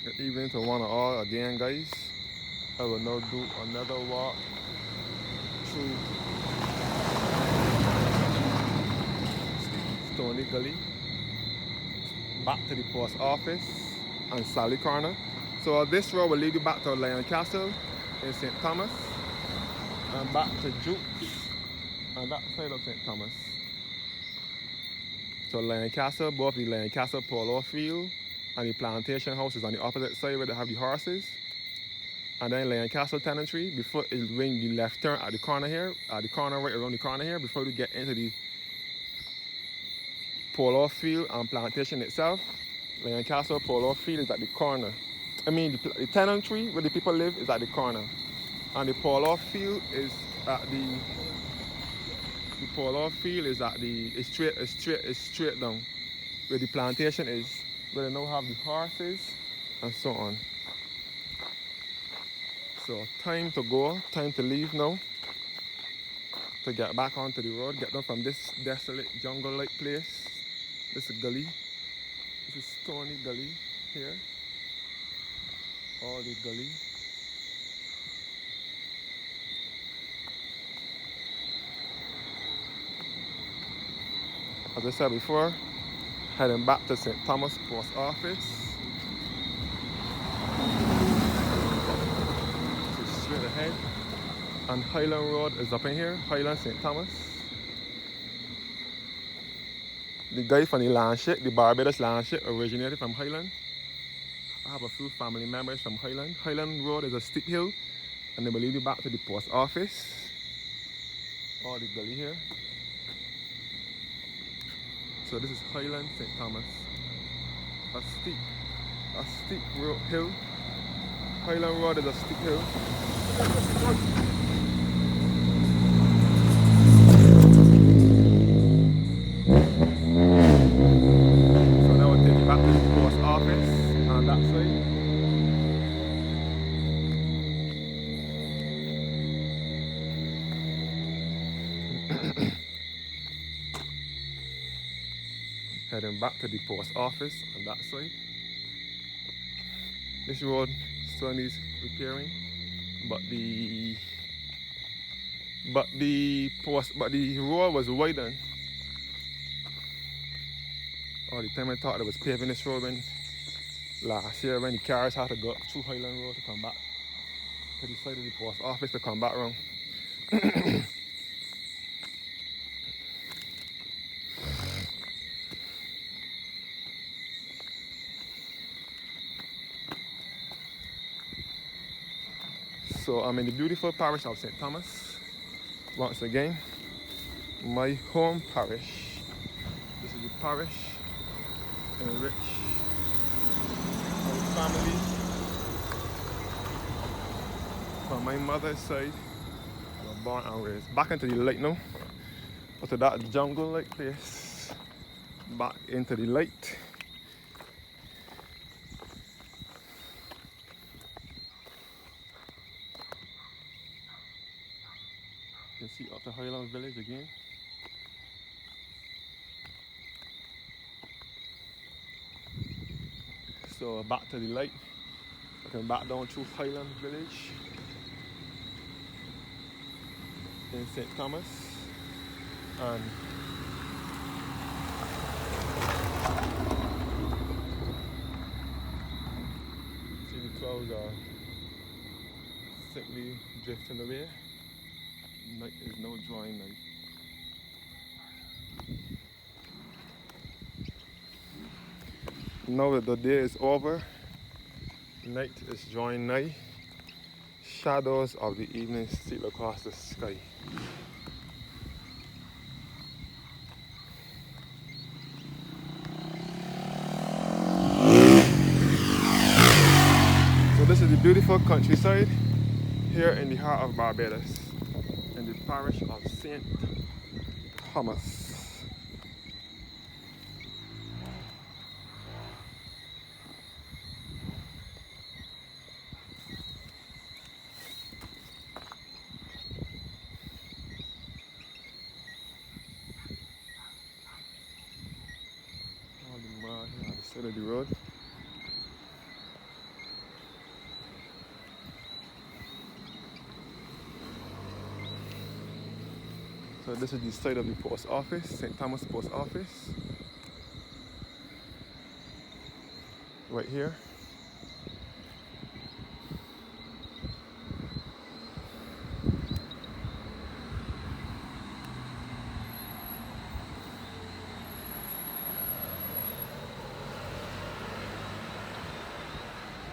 Good evening to one and all again, guys. I will now do another walk through Stony Gully, back to the post office and Sally Corner. So this road will lead you back to Lion Castle in St. Thomas and back to Jukes on that side of St. Thomas. So Lion Castle, both the Lion Castle polo field and the plantation house is on the opposite side where they have the horses. And then Lion Castle tenantry, before when you left turn at the corner here, at the corner right around the corner here, before you get into the polo field and plantation itself, Lion Castle polo field is at the corner. I mean, the tenantry where the people live is at the corner, and the polo field is at the polo field is at the it's straight down where the plantation is, where they now have the horses and so on. So time to go, time to leave now, to get back onto the road, get down from this desolate jungle-like place. This is Gully. This is Stony Gully here. All the Gully. As I said before, heading back to St. Thomas Post Office. This is straight ahead. And Highland Road is up in here, Highland St. Thomas. The guy from the land ship, the Barbados land ship, originated from Highland. I have a few family members from Highland. Highland Road is a steep hill, and they will lead you back to the post office. All the gully here. So this is Highland St. Thomas. A steep hill. Highland Road is a steep hill. So now we'll take you back to the post office on that side. Heading back to the post office on that side. This road still needs repairing, but the road was widened. All the time I thought it was paving this road when last year when the cars had to go up through Highland Road to come back to the side of the post office to come back around. So I'm in the beautiful parish of St. Thomas. Once again, my home parish. This is the parish in which my family from my mother's side were born and raised. Back into the light now. Out of that jungle-like place. Back into the light. You can see up the Highland village again. So back to the light. Looking back down through Highland village in St. Thomas. And see the clouds are simply drifting away. Night is no drawing night. Now that the day is over, night is drawing nigh. Shadows of the evening steal across the sky. So this is the beautiful countryside here in the heart of Barbados, in the parish of St. Thomas. All the mud here on the side of the road. this is the side of the post office, St. Thomas Post Office. Right here.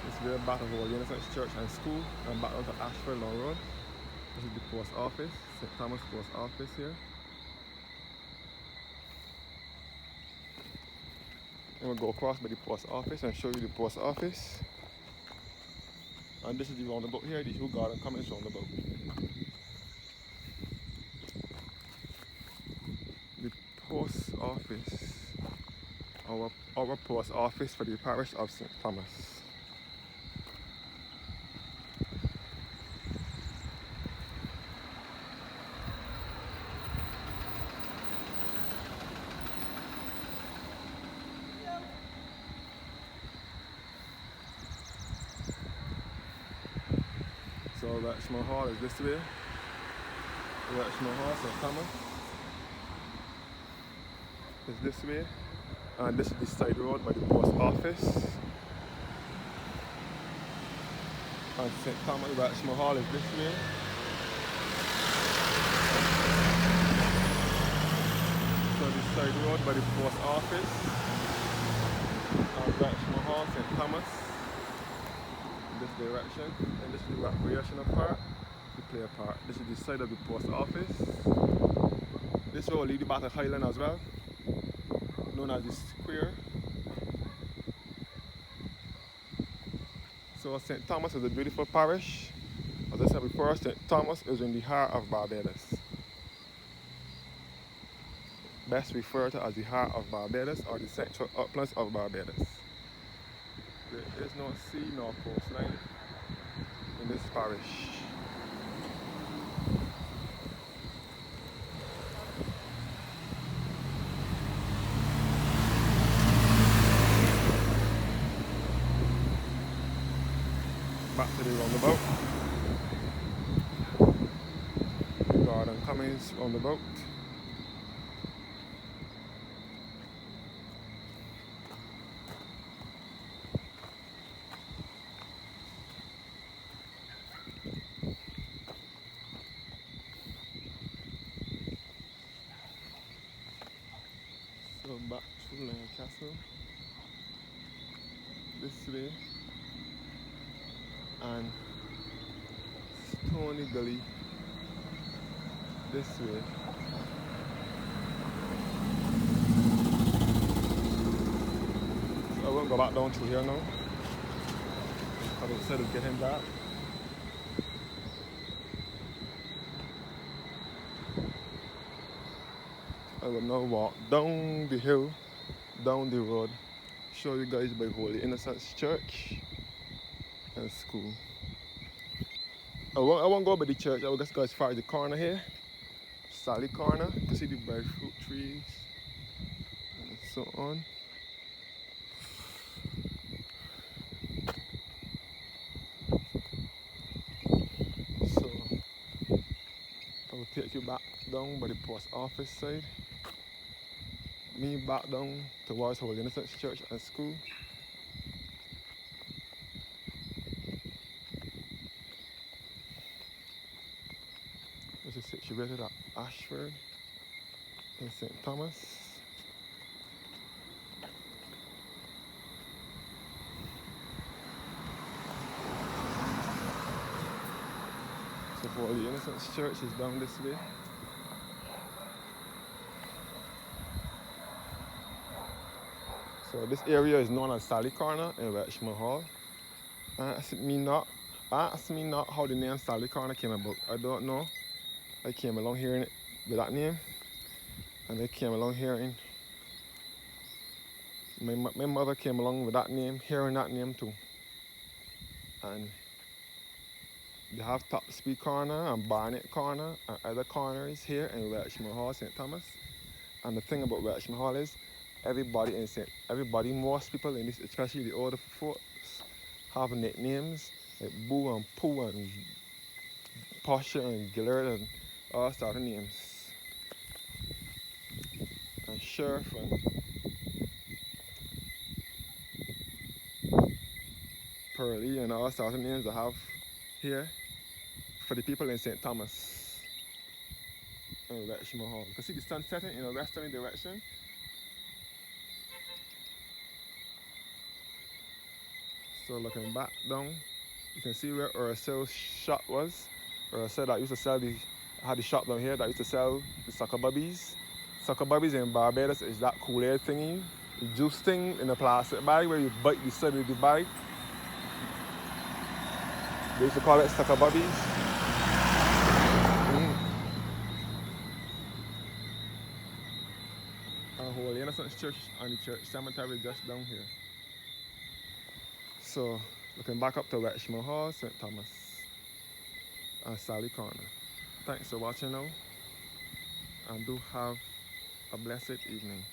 This is the back of our Innocence Church and School and back onto Ashford Long Road. This is the post office, St. Thomas Post Office here. And we'll go across by the post office and show you the post office. And this is the roundabout here, the Hill Garden Commons roundabout. The post office, our post office for the parish of St. Thomas. So Rexmore Hall is this way. Rexmore Hall, St. Thomas is this way. And this is the side road by the post office. And St. Thomas, Rexmore Hall is this way. So the side road by the post office. And Rexmore Hall, St. Thomas. This direction, and this is the recreational park, the player park. This is the side of the post office. This road will lead you back to Highland as well, known as the square. So St. Thomas is a beautiful parish. As I said before, St. Thomas is in the heart of Barbados. Best referred to as the heart of Barbados or the central uplands of Barbados. There is no sea nor coastline in this parish. Back to the roundabout. The garden Cummings roundabout. So back to Lancaster, this way, and Stony Gully, this way. So I won't go back down through here now. I instead of getting back. I will now walk down the hill, down the road, show you guys by Holy Innocents Church and School. I won't go by the church, I will just go as far as the corner here, Sally Corner, to see the breadfruit trees and so on. So I will take you back down by the post office side. Me back down towards Holy Innocents Church and School. Which is situated at Ashford in St. Thomas. So Holy Innocents Church is down this way. So this area is known as Sally Corner in Rexmore Hall. Ask me not how the name Sally Corner came about. I don't know. I came along hearing it with that name, and I came along hearing. My mother came along with that name, hearing that name too. And they have Topsby Corner and Barnet Corner and other corners here in Rexmore Hall, St. Thomas. And the thing about Rexmore Hall is most people in this, especially the older folks, have nicknames like Boo and Pooh and Posher and Gillard and all sorts of names. sheriff and Pearlie and all sorts of names I have here for the people in St. Thomas and Richmond Hall. You can see the sun setting in a westerly direction. So looking back down, you can see where Ursel's shop was. Ursel that used to sell had the shop down here that used to sell the sucker bubbies. Sucker bubbies in Barbados is that Kool-Aid thingy, the juice thing in the plastic bag where you bite the side of the bag. They used to call it sucker bubbies. And Holy Innocents Church and the church cemetery just down here. So looking back up to Richmond Hall, St. Thomas, and Sally Corner. Thanks for watching now, and do have a blessed evening.